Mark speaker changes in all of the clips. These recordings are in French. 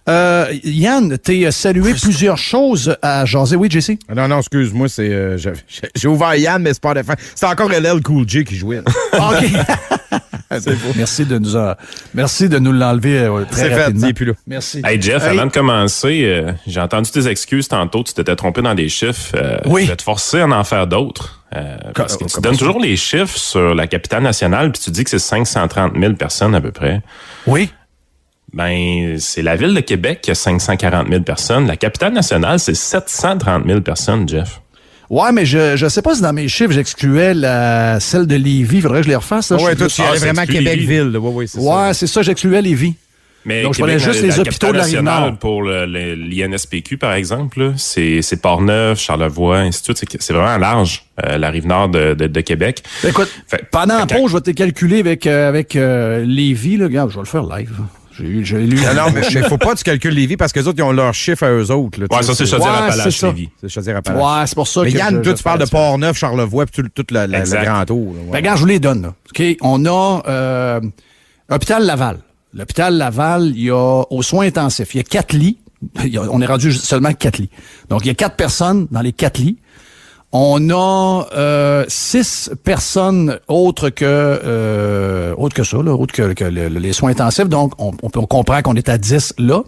Speaker 1: Yann, t'es salué plusieurs choses à jaser. Oui, JC?
Speaker 2: Non, excuse-moi, c'est j'ai ouvert Yann, mais c'est pas de fin. C'est encore LL Cool J qui jouait.
Speaker 1: OK. C'est beau. Merci de nous l'enlever très rapidement.
Speaker 2: C'est fait, plus là.
Speaker 1: Merci.
Speaker 3: Hey Jeff, avant de commencer, j'ai entendu tes excuses tantôt. Tu t'étais trompé dans des chiffres.
Speaker 1: Oui.
Speaker 3: Je vais te forcer à en faire d'autres. Parce que tu donnes toujours les chiffres sur la capitale nationale, puis tu dis que c'est 530 000 personnes à peu près.
Speaker 1: Oui.
Speaker 3: Ben, c'est la ville de Québec qui a 540 000 personnes. La capitale nationale, c'est 730 000 personnes, Jeff.
Speaker 1: Ouais, mais je sais pas si dans mes chiffres, j'excluais celle de Lévis. Faudrait que je les refasse.
Speaker 2: Ouais, toi, tu allais vraiment Québec-Ville. Ouais, c'est ça.
Speaker 1: Ouais, c'est ça, j'excluais Lévis.
Speaker 3: Mais
Speaker 1: donc, je prenais juste les hôpitaux de la Rive-Nord.
Speaker 3: Pour l'INSPQ, par exemple, là, c'est Port-Neuf, Charlevoix, ainsi de suite. C'est vraiment large, la Rive-Nord de Québec.
Speaker 1: Écoute, pendant la pause, je vais te calculer avec Lévis. Là, regarde, je vais le faire live. J'ai lu.
Speaker 2: Non, mais faut pas que tu calcules Lévis parce que les autres, ils ont leurs chiffres à eux autres. Là,
Speaker 3: ouais, ça, c'est Chaudière-Appalaches, Lévis.
Speaker 2: C'est Chaudière-Appalaches.
Speaker 1: Ouais, c'est pour ça
Speaker 2: mais
Speaker 1: que.
Speaker 2: Yann, toi, tu parles de Port-Neuf, Charlevoix, puis tout le grand tour. Là, ouais.
Speaker 1: Ben, regarde, je vous les donne. Là. OK, on a Hôpital Laval. L'hôpital Laval, il y a aux soins intensifs, il y a 4 lits. On est rendu seulement 4 lits. Donc, il y a 4 personnes dans les 4 lits. On a 6 personnes autres que ça, là, autres que les soins intensifs. Donc, on comprend qu'on est à 10 là.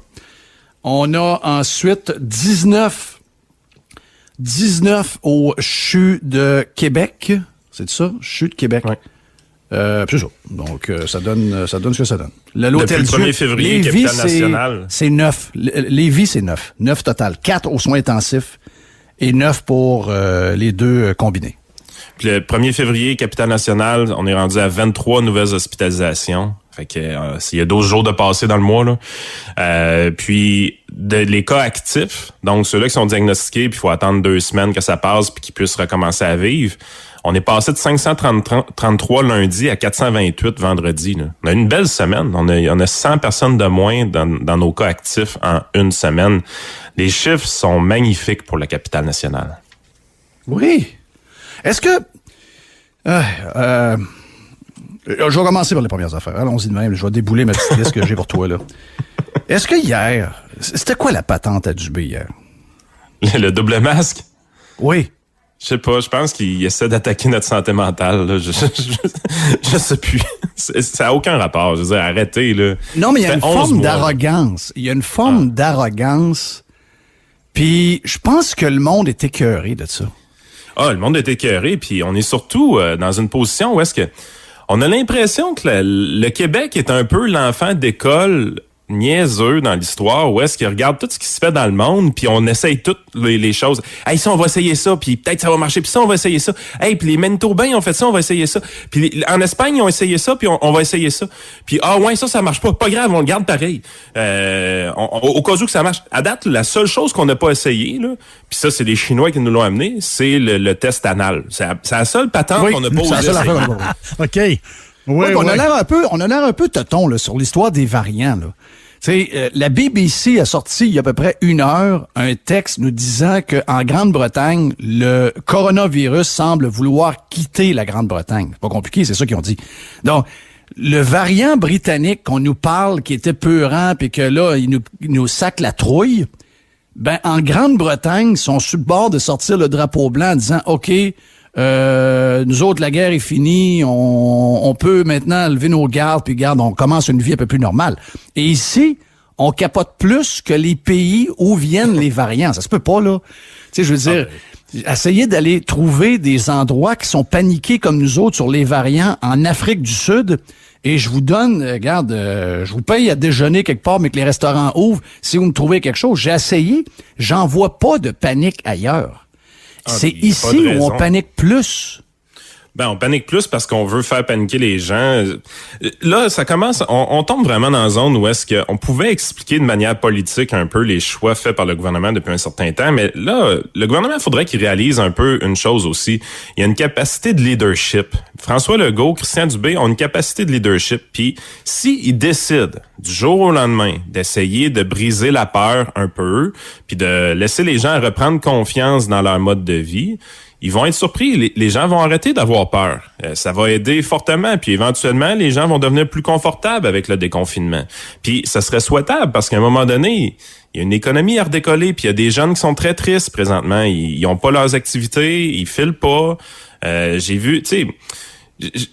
Speaker 1: On a ensuite 19 au CHU de Québec. C'est ça? CHU de Québec.
Speaker 3: Oui.
Speaker 1: C'est ça. Donc, ça donne ce que ça donne. L'hôtel
Speaker 3: depuis le 1er février,
Speaker 1: Lévis,
Speaker 3: capitale nationale.
Speaker 1: C'est 9. Lévis, c'est 9. 9 total. 4 aux soins intensifs et 9 pour les deux combinés.
Speaker 3: Puis le 1er février, capitale nationale, on est rendu à 23 nouvelles hospitalisations. Fait que il y a 12 jours de passé dans le mois, là. Puis les cas actifs, donc ceux-là qui sont diagnostiqués, puis il faut attendre 2 semaines que ça passe puis qu'ils puissent recommencer à vivre. On est passé de 533 lundi à 428 vendredi. Là. On a une belle semaine. On a 100 personnes de moins dans nos cas actifs en une semaine. Les chiffres sont magnifiques pour la capitale nationale.
Speaker 1: Oui. Est-ce que... je vais commencer par les premières affaires. Allons-y de même. Je vais débouler ma petite liste que j'ai pour toi. Là. Est-ce que hier... C'était quoi la patente à Dubé hier?
Speaker 3: Le double masque?
Speaker 1: Oui.
Speaker 3: Je sais pas, je pense qu'il essaie d'attaquer notre santé mentale. Là. Je sais plus. Ça n'a aucun rapport. Je veux dire, arrêtez. Là.
Speaker 1: Non, mais il y a une forme d'arrogance. Il y a une forme d'arrogance. Puis je pense que le monde est écœuré de ça.
Speaker 3: Ah, le monde est écœuré. Puis on est surtout dans une position où est-ce que on a l'impression que le Québec est un peu l'enfant d'école niaiseux dans l'histoire, où est-ce qu'il regarde tout ce qui se fait dans le monde, puis on essaye toutes les choses. Hey, ça, on va essayer ça, puis peut-être ça va marcher, puis ça, on va essayer ça. Hey, puis les Manitobains, ils ont fait ça, on va essayer ça. Puis en Espagne, ils ont essayé ça, puis on va essayer ça. Puis ça marche pas. Pas grave, on le garde pareil. Au cas où que ça marche. À date, la seule chose qu'on n'a pas essayé, là, puis ça, c'est les Chinois qui nous l'ont amené, c'est le test anal. C'est la seule patente qu'on n'a pas osé essayer.
Speaker 1: OK. Oui, on a l'air un peu tonton là, sur l'histoire des variants. Là. La BBC a sorti il y a à peu près 1 heure un texte nous disant qu'en Grande-Bretagne, le coronavirus semble vouloir quitter la Grande-Bretagne. C'est pas compliqué, c'est ça qu'ils ont dit. Donc, le variant britannique qu'on nous parle, qui était peurant, puis que là, il nous sac la trouille, ben en Grande-Bretagne, ils sont sur le bord de sortir le drapeau blanc en disant « OK, nous autres, la guerre est finie, on peut maintenant lever nos gardes, puis garde, on commence une vie un peu plus normale. » Et ici, on capote plus que les pays où viennent les variants. Ça se peut pas, là. Tu sais, je veux dire, essayer d'aller trouver des endroits qui sont paniqués comme nous autres sur les variants en Afrique du Sud, et je vous donne, regarde, je vous paye à déjeuner quelque part, mais que les restaurants ouvrent, si vous me trouvez quelque chose. J'ai essayé, j'en vois pas de panique ailleurs. C'est ici où on panique plus.
Speaker 3: Ben, on panique plus parce qu'on veut faire paniquer les gens. Là, ça commence, on tombe vraiment dans une zone où est-ce qu'on pouvait expliquer de manière politique un peu les choix faits par le gouvernement depuis un certain temps, mais là, le gouvernement, il faudrait qu'il réalise un peu une chose aussi. Il y a une capacité de leadership. François Legault, Christian Dubé ont une capacité de leadership, puis s'ils décident du jour au lendemain d'essayer de briser la peur un peu, puis de laisser les gens reprendre confiance dans leur mode de vie, ils vont être surpris. Les gens vont arrêter d'avoir peur. Ça va aider fortement. Puis éventuellement, les gens vont devenir plus confortables avec le déconfinement. Puis ça serait souhaitable parce qu'à un moment donné, il y a une économie à redécoller. Puis il y a des jeunes qui sont très tristes présentement. Ils ont pas leurs activités, ils filent pas. J'ai vu, tu sais...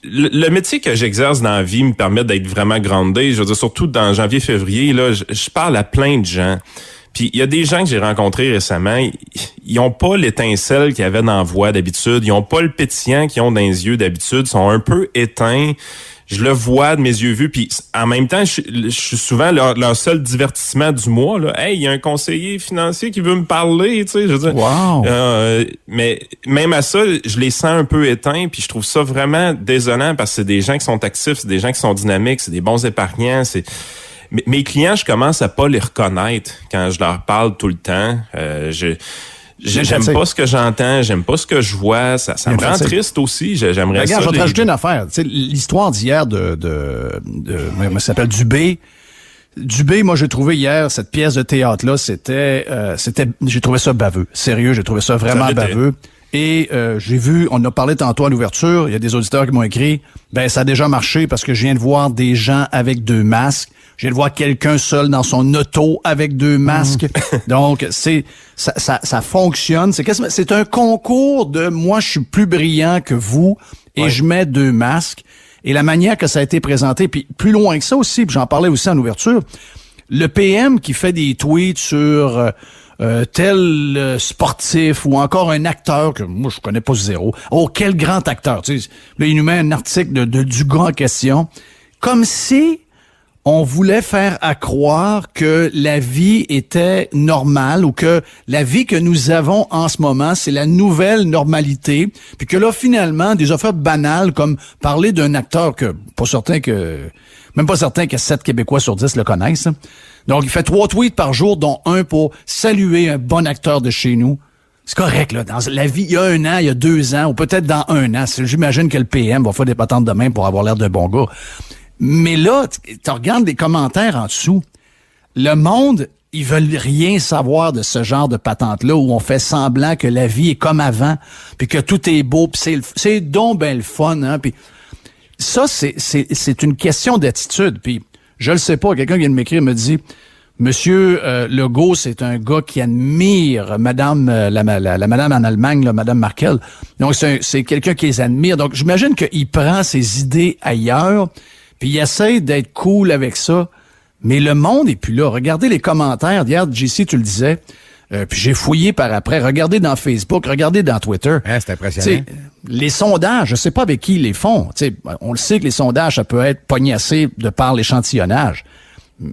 Speaker 3: Le métier que j'exerce dans la vie me permet d'être vraiment groundé. Je veux dire, surtout dans janvier-février, là, je parle à plein de gens. Puis il y a des gens que j'ai rencontrés récemment, ils ont pas l'étincelle qu'ils avaient dans la voix d'habitude, ils ont pas le pétillant qu'ils ont dans les yeux d'habitude, ils sont un peu éteints. Je le vois de mes yeux vus, puis en même temps, je suis souvent leur seul divertissement du mois. Là. Hey, il y a un conseiller financier qui veut me parler, tu sais. Je veux dire,
Speaker 1: wow.
Speaker 3: Mais même à ça, je les sens un peu éteints, puis je trouve ça vraiment désolant parce que c'est des gens qui sont actifs, c'est des gens qui sont dynamiques, c'est des bons épargnants. Mes clients, je commence à pas les reconnaître quand je leur parle tout le temps. J'aime pas ce que j'entends, j'aime pas ce que je vois, ça me rend triste aussi. J'aimerais
Speaker 1: regarde,
Speaker 3: ça.
Speaker 1: Je vais te rajouter une affaire. Tu sais, l'histoire d'hier de ça s'appelle Dubé. Dubé, moi j'ai trouvé hier cette pièce de théâtre là, c'était j'ai trouvé ça baveux. Sérieux, j'ai trouvé ça vraiment baveux. Et j'ai vu, on a parlé tantôt à l'ouverture, il y a des auditeurs qui m'ont écrit, ben ça a déjà marché parce que je viens de voir des gens avec 2 masques. Je viens de voir quelqu'un seul dans son auto avec 2 masques. Donc, ça fonctionne. C'est un concours de moi, je suis plus brillant que vous et je mets 2 masques. Et la manière que ça a été présenté, puis plus loin que ça aussi, puis j'en parlais aussi en ouverture, le PM qui fait des tweets sur tel sportif ou encore un acteur que moi je connais pas zéro. Oh, quel grand acteur. Tu sais, là, il nous met un article du gars en question. Comme si on voulait faire à croire que la vie était normale ou que la vie que nous avons en ce moment, c'est la nouvelle normalité. Puis que là, finalement, des affaires banales comme parler d'un acteur que, même pas certain que 7 Québécois sur 10 le connaissent. Donc, il fait 3 tweets par jour, dont un pour saluer un bon acteur de chez nous. C'est correct, là. Dans la vie, il y a 1 an, il y a 2 ans, ou peut-être dans 1 an. J'imagine que le PM va faire des patentes de même pour avoir l'air d'un bon gars. Mais là, tu regardes les commentaires en dessous. Le monde, ils veulent rien savoir de ce genre de patente-là où on fait semblant que la vie est comme avant, puis que tout est beau, puis c'est donc ben le fun, hein. Puis ça, c'est une question d'attitude. Puis je le sais pas, quelqu'un vient de m'écrire, me dit, Monsieur Legault, c'est un gars qui admire Madame la Madame en Allemagne, là, Madame Merkel. Donc c'est quelqu'un qui les admire. Donc j'imagine qu'il prend ses idées ailleurs. Puis il essaie d'être cool avec ça. Mais le monde est plus là. Regardez les commentaires. Hier, JC, tu le disais. Puis j'ai fouillé par après. Regardez dans Facebook, regardez dans Twitter.
Speaker 2: Ouais, c'est impressionnant.
Speaker 1: T'sais, les sondages, je sais pas avec qui ils les font. T'sais, on le sait que les sondages, ça peut être pognassé de par l'échantillonnage.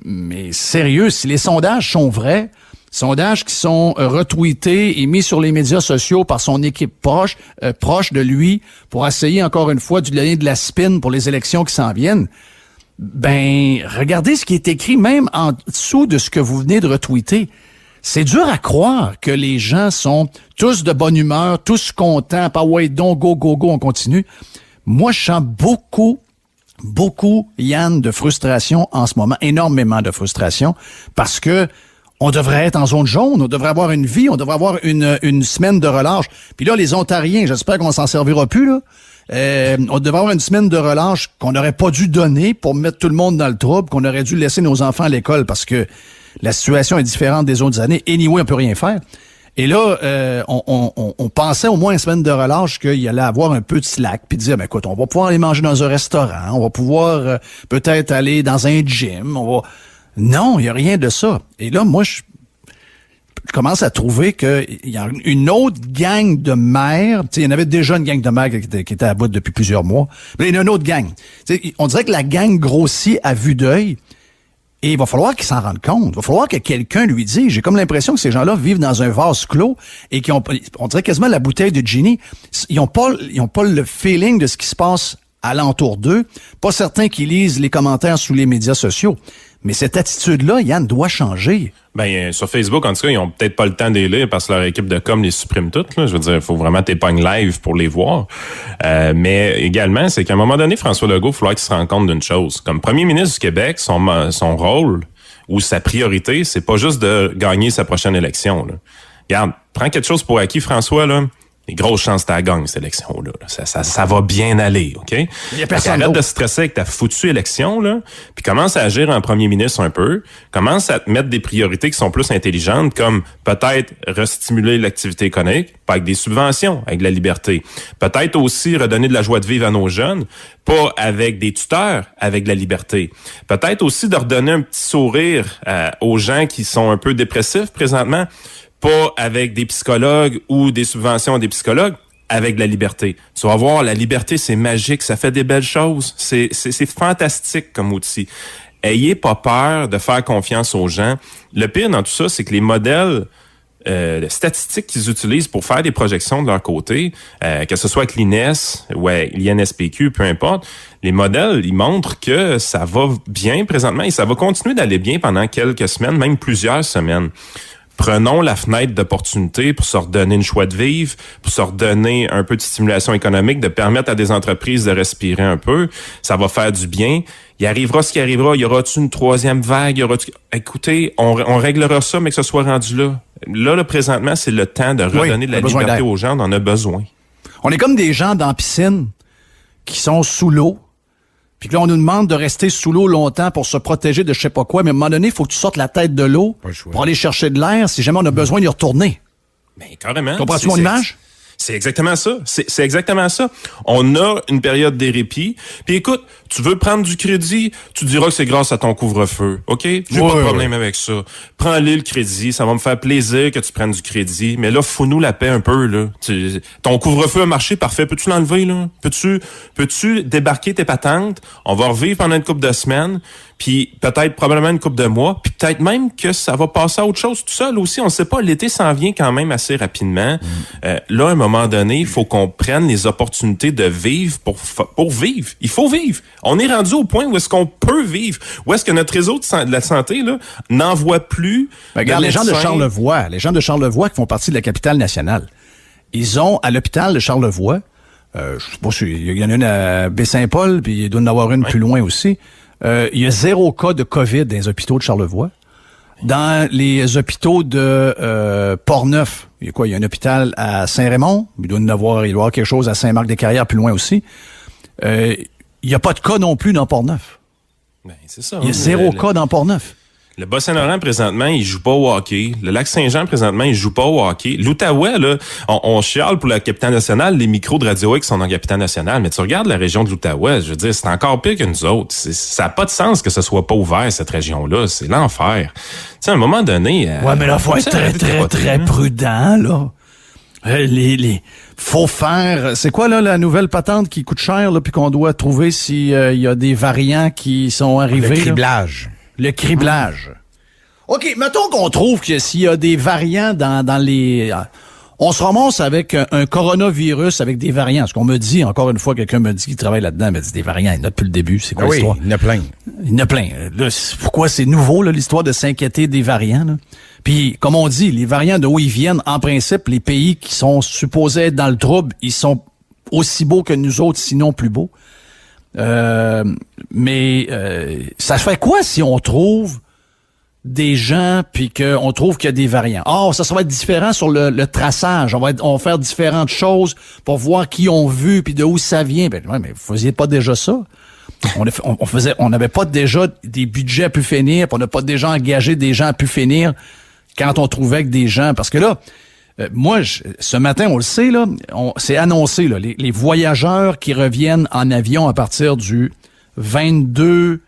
Speaker 1: Mais sérieux, si les sondages sont vrais, sondages qui sont retweetés et mis sur les médias sociaux par son équipe proche de lui, pour essayer encore une fois de lui donner de la spin pour les élections qui s'en viennent, ben, regardez ce qui est écrit même en dessous de ce que vous venez de retweeter. C'est dur à croire que les gens sont tous de bonne humeur, tous contents, pas ouais donc, go, on continue. Moi, je sens beaucoup, Yann, de frustration en ce moment, énormément de frustration, parce que on devrait être en zone jaune, on devrait avoir une vie, on devrait avoir une semaine de relâche. Puis là, les Ontariens, j'espère qu'on s'en servira plus, là. On devrait avoir une semaine de relâche qu'on n'aurait pas dû donner pour mettre tout le monde dans le trouble, qu'on aurait dû laisser nos enfants à l'école parce que la situation est différente des autres années. Anyway, on peut rien faire. Et là, on pensait au moins une semaine de relâche qu'il y allait avoir un peu de slack, puis dire, ben écoute, on va pouvoir aller manger dans un restaurant, on va pouvoir peut-être aller dans un gym, Non, il y a rien de ça. Et là, moi, je commence à trouver qu'il y a une autre gang de mères. Tu sais, il y en avait déjà une gang de mères qui était à bout depuis plusieurs mois. Mais il y en a une autre gang. Tu sais, on dirait que la gang grossit à vue d'œil. Et il va falloir qu'ils s'en rendent compte. Il va falloir que quelqu'un lui dise. J'ai comme l'impression que ces gens-là vivent dans un vase clos et on dirait quasiment la bouteille de Ginny. Ils ont pas le feeling de ce qui se passe alentour d'eux. Pas certains qui lisent les commentaires sous les médias sociaux. Mais cette attitude-là, Yann, doit changer.
Speaker 3: Ben, sur Facebook, en tout cas, ils ont peut-être pas le temps de les lire parce que leur équipe de com les supprime toutes, là. Je veux dire, il faut vraiment t'épognes live pour les voir. Mais également, c'est qu'à un moment donné, François Legault, il faudra qu'il se rende compte d'une chose. Comme premier ministre du Québec, son rôle ou sa priorité, c'est pas juste de gagner sa prochaine élection, là. Regarde, prends quelque chose pour acquis, François, là. les grosses chances que tu gagnes cette élection-là. Ça va bien aller, OK?
Speaker 1: Il y a personne
Speaker 3: arrête
Speaker 1: d'autre.
Speaker 3: de stresser avec ta foutue élection, là, puis commence à agir en premier ministre un peu, commence à te mettre des priorités qui sont plus intelligentes, comme peut-être restimuler l'activité économique, pas avec des subventions, avec de la liberté. Peut-être aussi redonner de la joie de vivre à nos jeunes, pas avec des tuteurs, avec de la liberté. Peut-être aussi de redonner un petit sourire aux gens qui sont un peu dépressifs présentement, pas avec des psychologues ou des subventions à des psychologues, avec de la liberté. Tu vas voir, la liberté, c'est magique, ça fait des belles choses. C'est fantastique comme outil. Ayez pas peur de faire confiance aux gens. Le pire dans tout ça, c'est que les modèles statistiques qu'ils utilisent pour faire des projections de leur côté, que ce soit avec l'INES ou l'INSPQ, peu importe, les modèles, ils montrent que ça va bien présentement et ça va continuer d'aller bien pendant quelques semaines, même plusieurs semaines. Prenons la fenêtre d'opportunité pour se redonner une joie de vivre, pour se redonner un peu de stimulation économique, de permettre à des entreprises de respirer un peu. Ça va faire du bien. Il arrivera ce qui arrivera. Y aura-tu une troisième vague? Écoutez, on réglera ça, mais que ce soit rendu là. Là, présentement, c'est le temps de redonner de la liberté aux gens. On en a besoin.
Speaker 1: On est comme des gens dans la piscine qui sont sous l'eau. Puis que là, on nous demande de rester sous l'eau longtemps pour se protéger de je sais pas quoi. Mais à un moment donné, il faut que tu sortes la tête de l'eau pour aller chercher de l'air si jamais on a besoin d'y retourner.
Speaker 3: Mais carrément.
Speaker 1: Comprends-tu mon image?
Speaker 3: C'est exactement ça. C'est exactement ça. On a une période de répit. Puis écoute, tu veux prendre du crédit, tu diras que c'est grâce à ton couvre-feu, OK? J'ai pas de problème avec ça. Prends-le le crédit, ça va me faire plaisir que tu prennes du crédit. Mais là, fous-nous la paix un peu, là. Ton couvre-feu a marché, parfait. Peux-tu l'enlever, là? Peux-tu débarquer tes patentes? On va revivre pendant une couple de semaines, puis peut-être probablement une couple de mois, puis peut-être même que ça va passer à autre chose tout seul aussi. On ne sait pas, l'été s'en vient quand même assez rapidement. Là, à un moment donné, il faut qu'on prenne les opportunités de vivre pour vivre. Il faut vivre. On est rendu au point où est-ce qu'on peut vivre, où est-ce que notre réseau de la santé là n'envoie plus.
Speaker 1: Regarde, les gens de Charlevoix qui font partie de la capitale nationale, ils ont à l'hôpital de Charlevoix, je sais pas si il y en a une à Baie-Saint-Paul, puis il doit y en avoir une plus loin aussi. Il y a 0 cas de COVID dans les hôpitaux de Charlevoix. Dans les hôpitaux de Portneuf, il y a quoi? Il y a un hôpital à Saint-Raymond, il doit y avoir quelque chose à Saint-Marc-des-Carrières plus loin aussi. Il n'y a pas de cas non plus dans Portneuf.
Speaker 3: Ben, c'est ça.
Speaker 1: Il y a 0 cas dans Portneuf.
Speaker 3: Le Bas-Saint-Laurent, présentement, il joue pas au hockey. Le Lac-Saint-Jean, présentement, il joue pas au hockey. L'Outaouais, là, on chiale pour la capitale nationale, les micros de Radio X sont dans la capitale nationale, mais tu regardes la région de l'Outaouais, je veux dire, c'est encore pire que nous autres. Ça n'a pas de sens que ce soit pas ouvert, cette région-là. C'est l'enfer. Tu sais, à un moment donné...
Speaker 1: ouais, mais là, faut être très prudent, là. Faut faire... C'est quoi, là, la nouvelle patente qui coûte cher, là, puis qu'on doit trouver s'il y a des variants qui sont arrivés?
Speaker 2: Le criblage.
Speaker 1: Le criblage. OK, mettons qu'on trouve que s'il y a des variants dans les... On se ramasse avec un coronavirus avec des variants. Ce qu'on me dit, encore une fois, quelqu'un me dit qu'il travaille là-dedans, me dit des variants. Il y en a depuis le début. C'est quoi l'histoire?
Speaker 2: Oui, il y en a plein.
Speaker 1: Il y en a plein. Là, pourquoi c'est nouveau, là, l'histoire de s'inquiéter des variants, là? Puis, comme on dit, les variants de où ils viennent, en principe, les pays qui sont supposés être dans le trouble, ils sont aussi beaux que nous autres, sinon plus beaux. Mais ça fait quoi si on trouve des gens puis qu'on trouve qu'il y a des variants? Ça va être différent sur le traçage. On va faire différentes choses pour voir qui ont vu puis de où ça vient. Ben ouais, mais vous faisiez pas déjà ça? On n'avait pas déjà des budgets à pu finir, puis on n'a pas déjà engagé des gens à pu finir quand on trouvait que des gens. Parce que là, ce matin, on le sait, là, c'est annoncé, là, les voyageurs qui reviennent en avion à partir du 22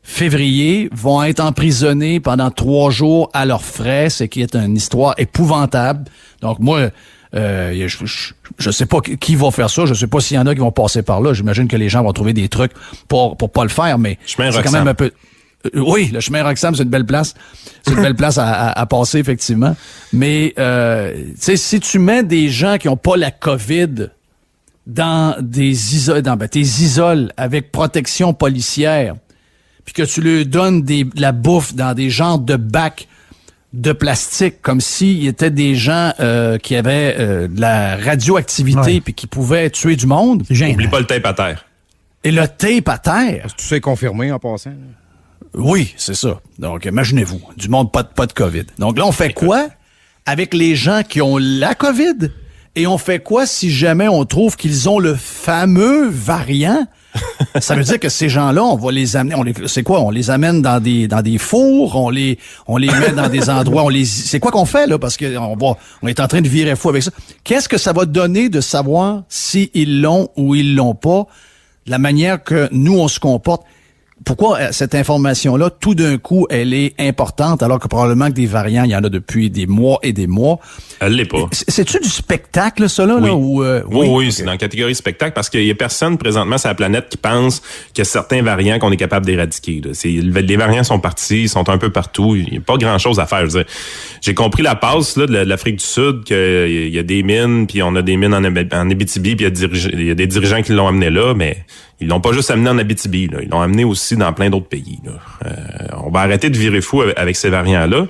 Speaker 1: février vont être emprisonnés pendant 3 jours à leurs frais, ce qui est une histoire épouvantable. Donc moi, je sais pas qui va faire ça, je sais pas s'il y en a qui vont passer par là. J'imagine que les gens vont trouver des trucs pour pas le faire, mais c'est quand même un peu... Oui, le chemin Roxham, c'est une belle place. C'est une belle place à passer, effectivement. Mais, tu sais, si tu mets des gens qui ont pas la COVID dans tes isoles avec protection policière, puis que tu leur donnes de la bouffe dans des genres de bacs de plastique, comme s'ils étaient des gens qui avaient de la radioactivité puis qui pouvaient tuer du monde.
Speaker 3: Oublie pas le tape à terre.
Speaker 1: Et le tape à terre.
Speaker 2: Tout ça est confirmé en passant.
Speaker 1: Oui, c'est ça. Donc, imaginez-vous, du monde pas de COVID. Donc là, on fait quoi avec les gens qui ont la COVID Et on fait quoi si jamais on trouve qu'ils ont le fameux variant? Ça veut dire que ces gens-là, on va les amener, c'est quoi? On les amène dans des fours, on les met dans des endroits, c'est quoi qu'on fait, là? Parce que on est en train de virer fou avec ça. Qu'est-ce que ça va donner de savoir s'ils l'ont ou ils l'ont pas? La manière que nous, on se comporte. Pourquoi cette information-là, tout d'un coup, elle est importante, alors que probablement que des variants, il y en a depuis des mois et des mois.
Speaker 3: Elle l'est pas.
Speaker 1: C'est-tu du spectacle, ça, là?
Speaker 3: Oui,
Speaker 1: là, ou,
Speaker 3: oui, okay. C'est dans la catégorie spectacle, parce qu'il y a personne présentement sur la planète qui pense qu'il y a certains variants qu'on est capable d'éradiquer. Les variants sont partis, ils sont un peu partout. Il n'y a pas grand-chose à faire. Je veux dire, j'ai compris la passe là, de l'Afrique du Sud, qu'il y a des mines, puis on a des mines en Abitibi, puis il y a des dirigeants qui l'ont amené là, mais ils l'ont pas juste amené en Abitibi, là. Ils l'ont amené aussi dans plein d'autres pays, là. On va arrêter de virer fou avec ces variants-là.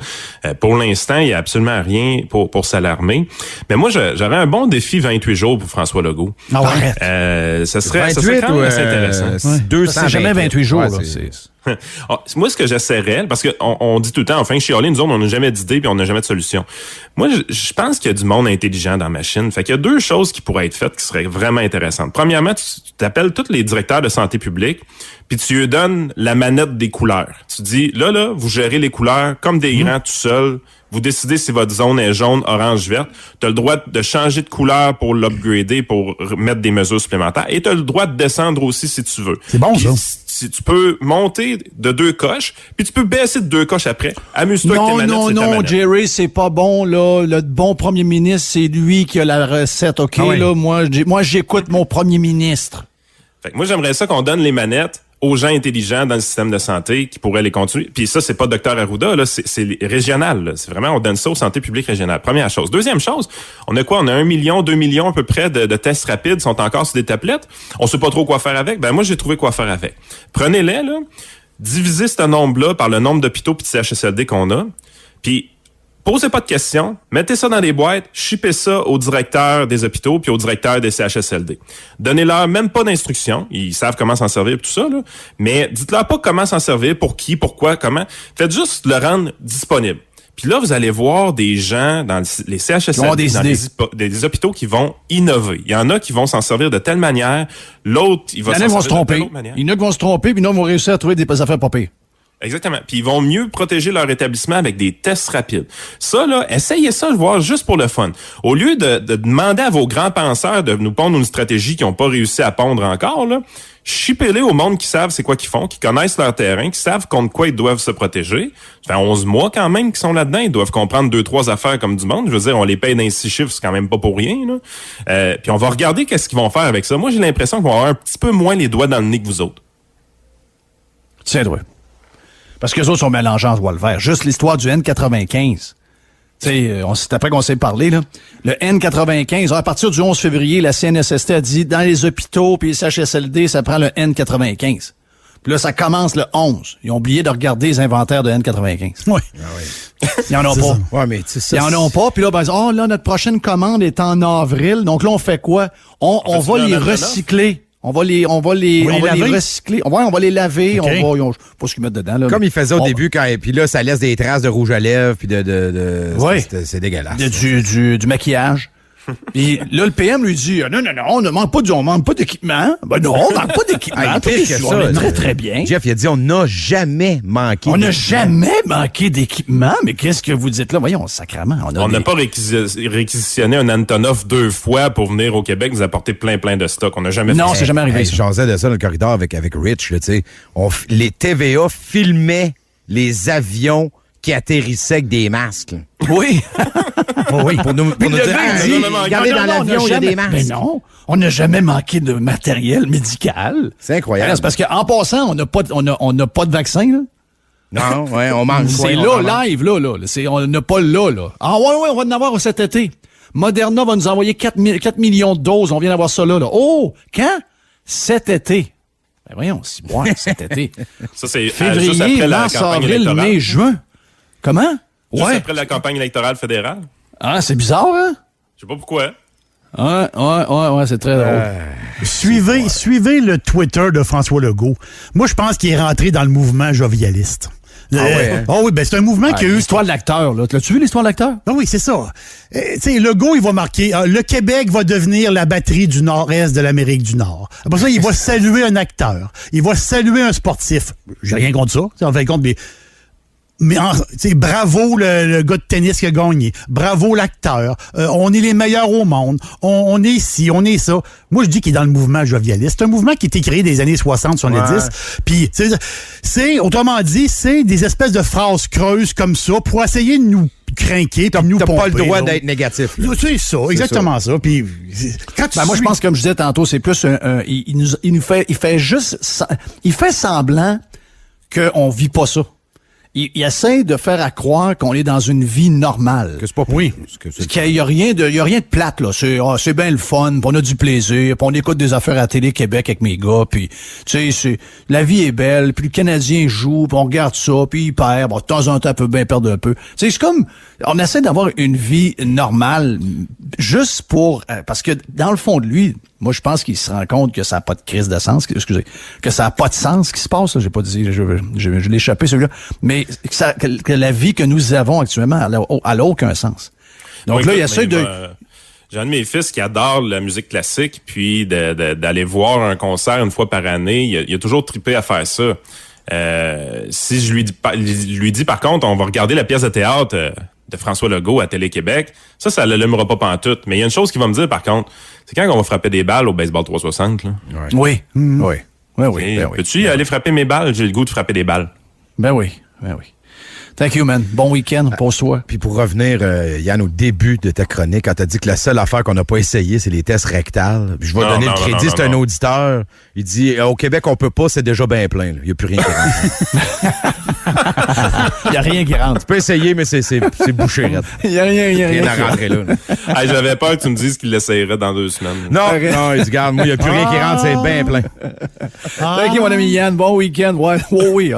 Speaker 3: Pour l'instant, il y a absolument rien pour s'alarmer. Mais moi, j'aurais un bon défi 28 jours pour François Legault.
Speaker 1: Ah ouais.
Speaker 3: Ça serait quand même assez intéressant.
Speaker 1: 200, c'est jamais 28 jours, là.
Speaker 3: Moi, ce que j'essaierais, parce que on dit tout le temps, enfin, chialer, nous autres, on n'a jamais d'idée puis on n'a jamais de solution. Moi, je pense qu'il y a du monde intelligent dans la machine. Fait qu'il y a deux choses qui pourraient être faites qui seraient vraiment intéressantes. Premièrement, tu t'appelles tous les directeurs de santé publique puis tu lui donnes la manette des couleurs. Tu dis, là, vous gérez les couleurs comme des grands tout seul. Vous décidez si votre zone est jaune, orange, verte. Tu as le droit de changer de couleur pour l'upgrader, pour mettre des mesures supplémentaires. Et tu as le droit de descendre aussi si tu veux.
Speaker 1: C'est bon, ça.
Speaker 3: Si tu peux monter de 2 coches, puis tu peux baisser de 2 coches après. Amuse-toi avec tes manettes,
Speaker 1: Non, Jerry, c'est pas bon, là. Le bon premier ministre, c'est lui qui a la recette, OK? Là, moi, j'écoute mon premier ministre.
Speaker 3: Fait que moi, j'aimerais ça qu'on donne les manettes aux gens intelligents dans le système de santé qui pourraient les continuer. Puis ça, c'est pas Dr Arruda, là, c'est régional. Là. C'est vraiment, on donne ça aux santé publique régionale. Première chose. Deuxième chose, on a quoi? On a 1 million, 2 millions à peu près de tests rapides, sont encore sur des tablettes. On sait pas trop quoi faire avec. Ben moi, j'ai trouvé quoi faire avec. Prenez-les, là, divisez ce nombre-là par le nombre d'hôpitaux et de CHSLD qu'on a, puis posez pas de questions, mettez ça dans des boîtes, shippez ça aux directeurs des hôpitaux puis aux directeurs des CHSLD. Donnez-leur même pas d'instructions, ils savent comment s'en servir tout ça, là, mais dites-leur pas comment s'en servir, pour qui, pourquoi, comment. Faites juste le rendre disponible. Puis là, vous allez voir des gens dans les CHSLD, dans des hôpitaux qui vont innover. Il y en a qui vont s'en servir de telle manière, l'autre, il va s'en servir de telle autre manière.
Speaker 1: Il y en a qui vont se tromper, puis nous, on va réussir à trouver des affaires pas pires.
Speaker 3: Exactement. Puis ils vont mieux protéger leur établissement avec des tests rapides. Ça, là, essayez ça, voir juste pour le fun. Au lieu de demander à vos grands penseurs de nous pondre une stratégie qu'ils n'ont pas réussi à pondre encore, là, shippez-les au monde qui savent c'est quoi qu'ils font, qui connaissent leur terrain, qui savent contre quoi ils doivent se protéger. Ça fait 11 mois quand même qu'ils sont là-dedans. Ils doivent comprendre 2-3 affaires comme du monde. Je veux dire, on les paye dans 6 chiffres, c'est quand même pas pour rien, là. Puis on va regarder qu'est-ce qu'ils vont faire avec ça. Moi, j'ai l'impression qu'ils vont avoir un petit peu moins les doigts dans le nez que vous autres.
Speaker 1: C'est vrai. Parce que les autres sont mélangés en joie le vert. Juste l'histoire du N95. C'est après qu'on s'est parlé, là. Le N95, à partir du 11 février, la CNSST a dit, dans les hôpitaux puis les CHSLD, ça prend le N95. Puis là, ça commence le 11. Ils ont oublié de regarder les inventaires de N95.
Speaker 4: Oui.
Speaker 1: Ils en ont pas.
Speaker 2: Ouais, mais
Speaker 1: ils en ont pas. Puis là, ben, là, notre prochaine commande est en avril. Donc là, on fait quoi? On va les recycler. On va les recycler. On va les laver.
Speaker 4: Okay.
Speaker 1: On va pas ce qu'ils mettent dedans. Là,
Speaker 2: comme ils faisaient au début, puis là, ça laisse des traces de rouge à lèvres, puis
Speaker 1: ouais.
Speaker 2: C'est dégueulasse.
Speaker 1: Du maquillage. Puis là, le PM lui dit, non, on ne manque pas d'équipement. Ben non, on manque pas d'équipement.
Speaker 2: On
Speaker 1: est très, très bien.
Speaker 2: Jeff, il a dit, on n'a jamais manqué
Speaker 1: d'équipement. On n'a jamais manqué d'équipement. Mais qu'est-ce que vous dites là? Voyons, sacrément.
Speaker 3: On n'a pas réquisitionné un Antonov 2 fois pour venir au Québec nous apporter plein de stocks. On n'a jamais fait ça.
Speaker 1: Non, c'est jamais arrivé.
Speaker 2: Je jasais de ça dans le corridor avec Rich, tu sais. Les TVA filmaient les avions qui atterrissaient avec des masques.
Speaker 1: Oui.
Speaker 2: Oui, pour nous dire, regardez dans l'avion, il y a des masques.
Speaker 1: Mais non, on n'a jamais manqué de matériel médical.
Speaker 2: C'est incroyable.
Speaker 1: C'est parce qu'en passant, on n'a pas de vaccin, là.
Speaker 2: Non, ouais, on manque.
Speaker 1: C'est live, là. On n'a pas là. Ah ouais, on va en avoir cet été. Moderna va nous envoyer 4 millions de doses. On vient d'avoir ça là. Oh, quand? Cet été. Ben voyons, cet été.
Speaker 3: Ça, c'est
Speaker 1: février,
Speaker 3: juste après la
Speaker 1: mars,
Speaker 3: campagne
Speaker 1: avril,
Speaker 3: électorale.
Speaker 1: mai, juin. Comment?
Speaker 3: Juste après la campagne électorale fédérale.
Speaker 1: Ah, c'est bizarre, hein?
Speaker 3: Je sais pas pourquoi.
Speaker 1: Ouais, c'est très drôle.
Speaker 4: Suivez le Twitter de François Legault. Moi, je pense qu'il est rentré dans le mouvement jovialiste. Oh oui, ben c'est un mouvement qui a eu...
Speaker 1: L'histoire de l'acteur, là. L'as-tu vu l'histoire de l'acteur?
Speaker 4: Ah oui, c'est ça. Tu sais, Legault, il va marquer le Québec va devenir la batterie du nord-est de l'Amérique du Nord. Après ça, il va saluer un acteur. Il va saluer un sportif. J'ai rien contre ça. En fin de compte, mais bravo le gars de tennis qui a gagné. Bravo l'acteur. On est les meilleurs au monde. On est ici, on est ça. Moi, je dis qu'il est dans le mouvement jovialiste. C'est un mouvement qui a été créé des années 60, 70. Puis, c'est, autrement dit, c'est des espèces de phrases creuses comme ça pour essayer de nous craquer, puis nous pomper.
Speaker 2: T'as pas le droit d'être négatif. Là.
Speaker 4: C'est ça, exactement ça. Puis, quand
Speaker 1: moi, je pense, comme je disais tantôt, c'est plus il fait semblant qu'on vit pas ça. Il essaie de faire à croire qu'on est dans une vie normale.
Speaker 2: Que c'est pas oui.
Speaker 1: Qu'il y a rien de plate, là. C'est bien le fun, pis on a du plaisir, puis on écoute des affaires à Télé Québec avec mes gars, puis tu sais, la vie est belle, puis le Canadien joue, puis on regarde ça, puis il perd, bon, de temps en temps, il peut bien perdre un peu. Tu sais, c'est comme, on essaie d'avoir une vie normale, juste pour, parce que dans le fond de lui, moi, je pense qu'il se rend compte que ça n'a pas de crise de sens, que ça n'a pas de sens ce qui se passe. Là. J'ai pas dit, je l'ai échappé celui-là, mais que la vie que nous avons actuellement, elle n'a aucun sens. Donc
Speaker 3: oui,
Speaker 1: là, il y a ça de...
Speaker 3: J'ai un de mes fils qui adore la musique classique, puis d'aller voir un concert une fois par année, il a toujours trippé à faire ça. Si je lui dis par contre, on va regarder la pièce de théâtre de François Legault à Télé-Québec, ça l'allumera pas pantoute. Mais il y a une chose qu'il va me dire par contre, c'est quand on va frapper des balles au baseball 360. Là.
Speaker 1: Ouais. Oui. Oui. Oui, oui. Ben oui.
Speaker 3: Peux-tu aller frapper mes balles? J'ai le goût de frapper des balles.
Speaker 1: Ben oui. Ben oui. Thank you, man. Bon week-end. Pose-toi.
Speaker 2: Puis pour revenir, Yann, au début de ta chronique, quand t'as dit que la seule affaire qu'on n'a pas essayé, c'est les tests rectals. Puis je vais donner le crédit, c'est un auditeur. Il dit, au Québec, on peut pas, c'est déjà bien plein. Il n'y a plus rien qui rentre.
Speaker 1: Il n'y a rien qui rentre.
Speaker 2: Tu peux essayer, mais c'est bouché.
Speaker 1: Il n'y a rien
Speaker 2: à rentrer là.
Speaker 3: Hey, j'avais peur que tu me dises qu'il l'essayerait dans 2 semaines.
Speaker 2: Non, il dit, regarde, moi, il n'y a plus rien qui rentre, c'est bien plein.
Speaker 1: Thank you, mon ami Yann. Bon week-end. Ouais. Oh oui.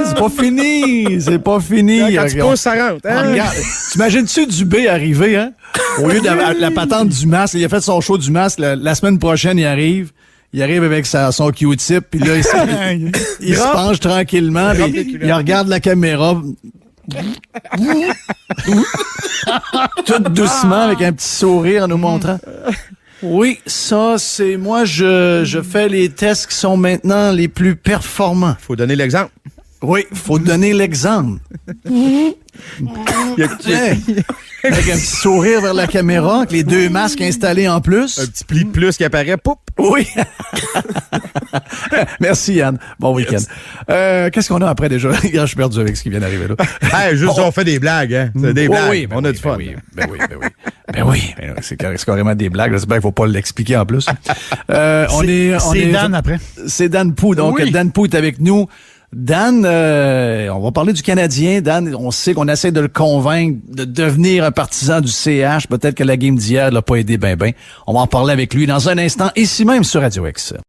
Speaker 1: C'est pas fini. C'est pas fini.
Speaker 2: Quand tu pousses, ça rentre. Hein?
Speaker 1: Regarde. T'imagines-tu Dubé arriver, hein? Au lieu de la patente du masque, il a fait son show du masque. La semaine prochaine, il arrive avec son Q-tip, puis là, il se penche tranquillement, puis il regarde la caméra. Tout doucement, avec un petit sourire en nous montrant. Oui, ça, c'est moi, je fais les tests qui sont maintenant les plus performants.
Speaker 2: Faut donner l'exemple.
Speaker 1: Oui, faut donner l'exemple. Avec un petit sourire vers la caméra, avec les 2 masques installés en plus.
Speaker 2: Un petit pli de plus qui apparaît, poup!
Speaker 1: Oui. Merci, Yann. Bon week-end. Qu'est-ce qu'on a après déjà? Je suis perdu avec ce qui vient d'arriver là.
Speaker 2: Hey, juste on fait des blagues, hein? C'est des blagues.
Speaker 1: Oui,
Speaker 2: on a du fun.
Speaker 1: Ben oui. C'est carrément des blagues. J'espère qu'il faut pas l'expliquer en plus.
Speaker 4: C'est Dan après.
Speaker 1: C'est Dan Pou. Donc, Dan Pou est avec nous. Dan, on va parler du Canadien. Dan, on sait qu'on essaie de le convaincre de devenir un partisan du CH. Peut-être que la game d'hier l'a pas aidé ben. On va en parler avec lui dans un instant, ici même sur Radio X.